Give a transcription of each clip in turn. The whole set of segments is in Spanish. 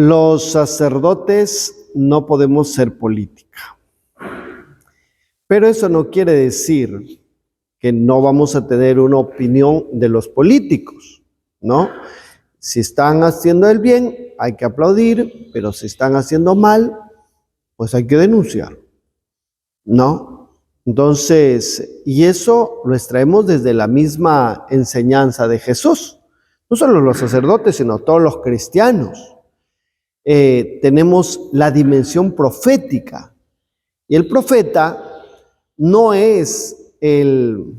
Los sacerdotes no podemos ser política, pero eso no quiere decir que no vamos a tener una opinión de los políticos, ¿no? Si están haciendo el bien, hay que aplaudir, pero si están haciendo mal, pues hay que denunciar, ¿no? Entonces, y eso lo extraemos desde la misma enseñanza de Jesús. No solo los sacerdotes, sino todos los cristianos. Tenemos la dimensión profética. Y el profeta no es el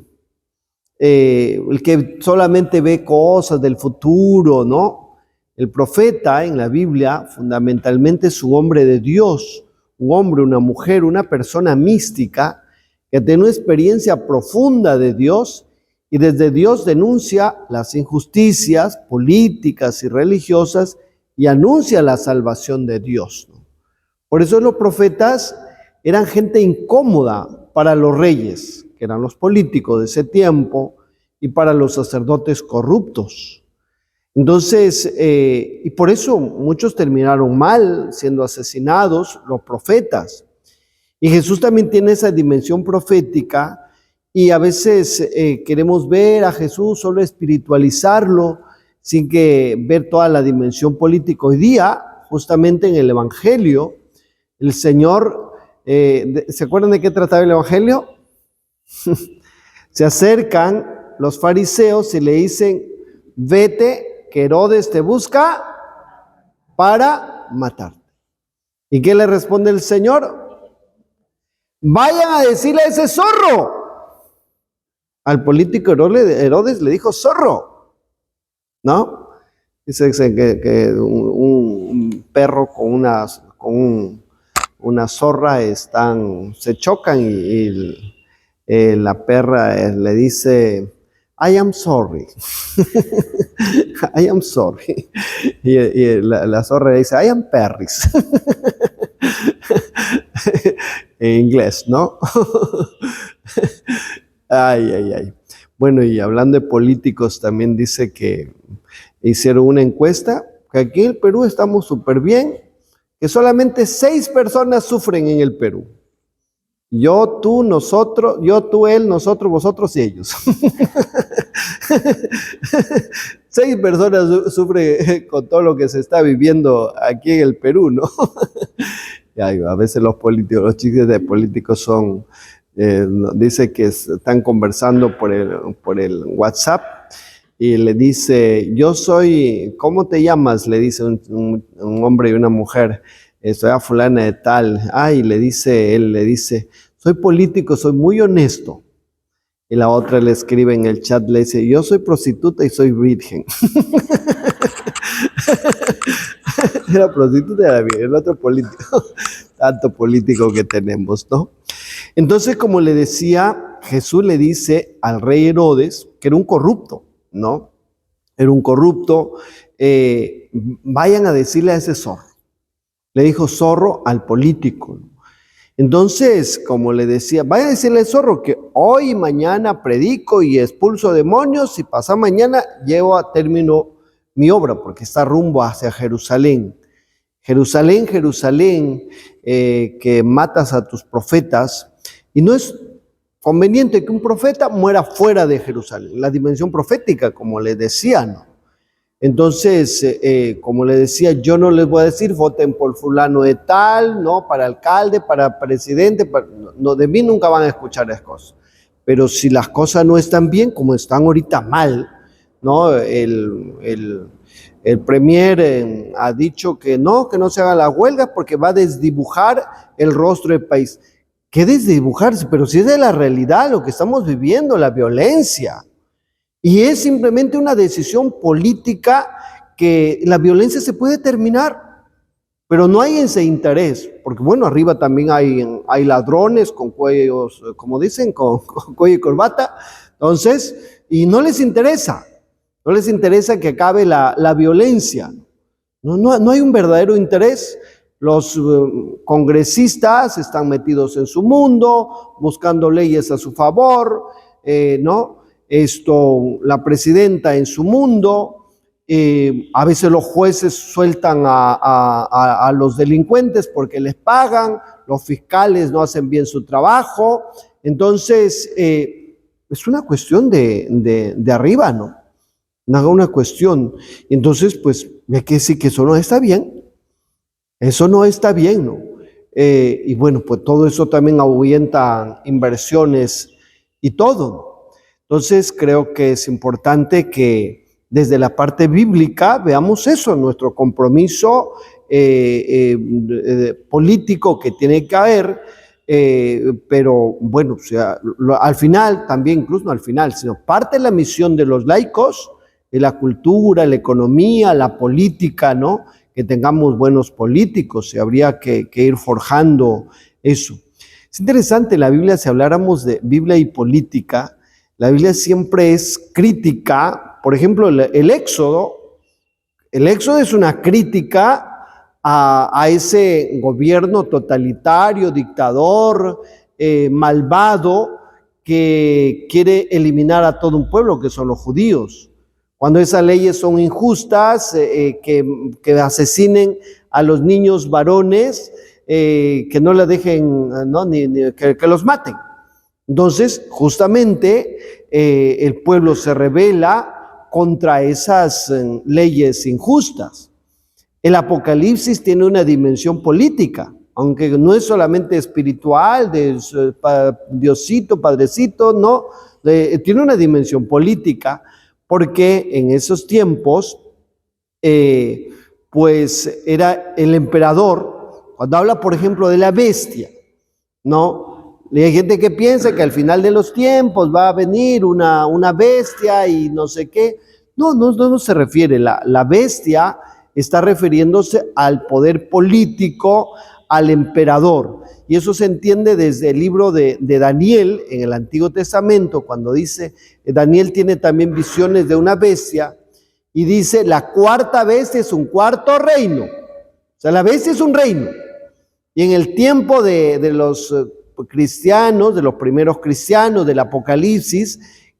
que solamente ve cosas del futuro, ¿no? El profeta en la Biblia fundamentalmente es un hombre de Dios, un hombre, una mujer, una persona mística que tiene una experiencia profunda de Dios y desde Dios denuncia las injusticias políticas y religiosas y anuncia la salvación de Dios, ¿no? Por eso los profetas eran gente incómoda para los reyes, que eran los políticos de ese tiempo, y para los sacerdotes corruptos. Entonces, y por eso muchos terminaron mal, siendo asesinados, los profetas. Y Jesús también tiene esa dimensión profética, y a veces queremos ver a Jesús, solo espiritualizarlo, sin que ver toda la dimensión política. Hoy día, justamente en el Evangelio, el Señor, ¿se acuerdan de qué trataba el Evangelio? Se acercan los fariseos y le dicen, vete, que Herodes te busca para matarte. ¿Y qué le responde el Señor? Vayan a decirle a ese zorro. Al político Herodes le dijo zorro, ¿no? Dice que un perro con una zorra se chocan y la perra le dice, I am sorry. I am sorry. Y la zorra le dice, I am Perris. En inglés, ¿no? Ay. Bueno, y hablando de políticos, también dice que hicieron una encuesta, que aquí en el Perú estamos súper bien, que solamente 6 personas sufren en el Perú. Yo, tú, nosotros, yo, tú, él, nosotros, vosotros y ellos. 6 personas sufren con todo lo que se está viviendo aquí en el Perú, ¿no? A veces los chistes de políticos son, dice que están conversando por el WhatsApp y le dice, yo soy, ¿cómo te llamas? Le dice un hombre y una mujer. Soy a fulana de tal. Él le dice, soy político, soy muy honesto. Y la otra le escribe en el chat, le dice, yo soy prostituta y soy virgen. Era prostituta y era virgen, el otro político. Tanto político que tenemos, ¿no? Entonces, como le decía, Jesús le dice al rey Herodes, que era un corrupto, ¿no? Era un corrupto, vayan a decirle a ese zorro. Le dijo zorro al político. Entonces, como le decía, vaya a decirle al zorro que hoy y mañana predico y expulso demonios y pasado mañana llevo a término mi obra, porque está rumbo hacia Jerusalén. Jerusalén, que matas a tus profetas, y no es conveniente que un profeta muera fuera de Jerusalén, la dimensión profética, como le decía, ¿no? Entonces, como le decía, yo no les voy a decir, voten por fulano de tal, ¿no? Para alcalde, para presidente, no, de mí nunca van a escuchar esas cosas. Pero si las cosas no están bien, como están ahorita mal, ¿no? El premier ha dicho que no se hagan las huelgas porque va a desdibujar el rostro del país. ¿Qué desdibujarse? Pero si es de la realidad lo que estamos viviendo, la violencia. Y es simplemente una decisión política que la violencia se puede terminar, pero no hay ese interés, porque bueno, arriba también hay ladrones con cuellos, como dicen, con cuello y corbata, entonces, y no les interesa que acabe la violencia. No hay un verdadero interés. Los congresistas están metidos en su mundo, buscando leyes a su favor, ¿no? La presidenta en su mundo, A veces los jueces sueltan a los delincuentes porque les pagan, los fiscales no hacen bien su trabajo. Entonces, es una cuestión de arriba, ¿no? Una cuestión. Entonces, pues, hay que decir que eso no está bien. Eso no está bien, ¿no? Y bueno, pues todo eso también ahuyenta inversiones y todo. Entonces, creo que es importante que desde la parte bíblica veamos eso, nuestro compromiso político que tiene que haber, pero bueno, o sea, al final, también incluso no al final, sino parte de la misión de los laicos, de la cultura, la economía, la política, ¿no? Que tengamos buenos políticos y habría que ir forjando eso. Es interesante, en la Biblia, si habláramos de Biblia y política, la Biblia siempre es crítica. Por ejemplo, el Éxodo es una crítica a ese gobierno totalitario, dictador, malvado, que quiere eliminar a todo un pueblo, que son los judíos. Cuando esas leyes son injustas, que asesinen a los niños varones, que no la dejen, ¿no? que los maten. Entonces, justamente, el pueblo se rebela contra esas leyes injustas. El Apocalipsis tiene una dimensión política, aunque no es solamente espiritual, de Diosito, Padrecito, no, tiene una dimensión política, porque en esos tiempos, pues era el emperador, cuando habla, por ejemplo, de la bestia, ¿no? Y hay gente que piensa que al final de los tiempos va a venir una bestia y no sé qué. No se refiere. La bestia está refiriéndose al poder político, al emperador. Y eso se entiende desde el libro de Daniel, en el Antiguo Testamento, cuando dice, Daniel tiene también visiones de una bestia, y dice, la cuarta bestia es un cuarto reino. O sea, la bestia es un reino. Y en el tiempo de los cristianos, de los primeros cristianos, del Apocalipsis,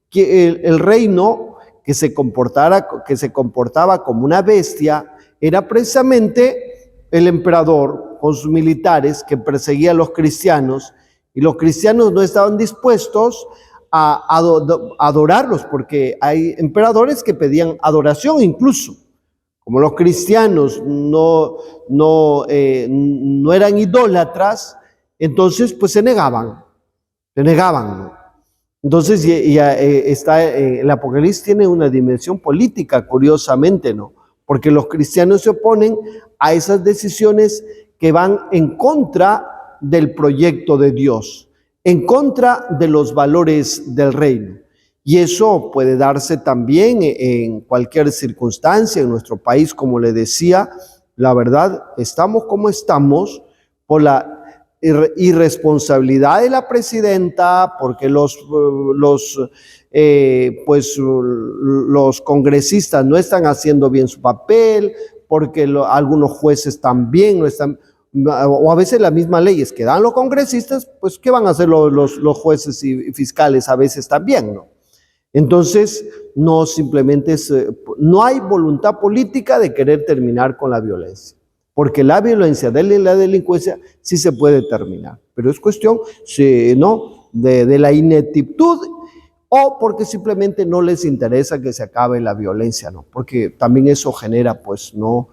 que el reino que se comportaba como una bestia era precisamente el emperador con sus militares que perseguía a los cristianos, y los cristianos no estaban dispuestos a adorarlos, porque hay emperadores que pedían adoración incluso. Como los cristianos no eran idólatras, entonces pues se negaban, ¿no? Entonces el Apocalipsis tiene una dimensión política, curiosamente, ¿no? Porque los cristianos se oponen a esas decisiones que van en contra del proyecto de Dios, en contra de los valores del reino. Y eso puede darse también en cualquier circunstancia en nuestro país, como le decía. La verdad, estamos como estamos por la irresponsabilidad de la presidenta, porque los congresistas no están haciendo bien su papel, porque algunos jueces también no están, o a veces las mismas leyes que dan los congresistas, pues ¿qué van a hacer los jueces y fiscales a veces también, no? Entonces, no simplemente no hay voluntad política de querer terminar con la violencia, porque la violencia de la delincuencia sí se puede terminar, pero es cuestión, ¿no?, de la ineptitud, o porque simplemente no les interesa que se acabe la violencia, ¿no? Porque también eso genera, pues, ¿no?,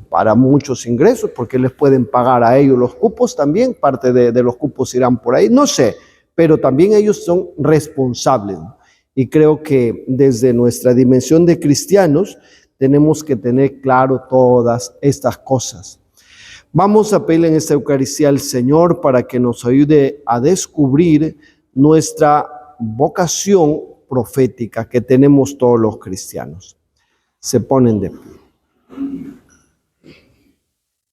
para muchos ingresos, porque les pueden pagar a ellos los cupos también, parte de los cupos irán por ahí, no sé, pero también ellos son responsables, ¿no? Y creo que desde nuestra dimensión de cristianos tenemos que tener claro todas estas cosas. Vamos a pedirle en esta Eucaristía al Señor para que nos ayude a descubrir nuestra vocación profética que tenemos todos los cristianos. Se ponen de pie.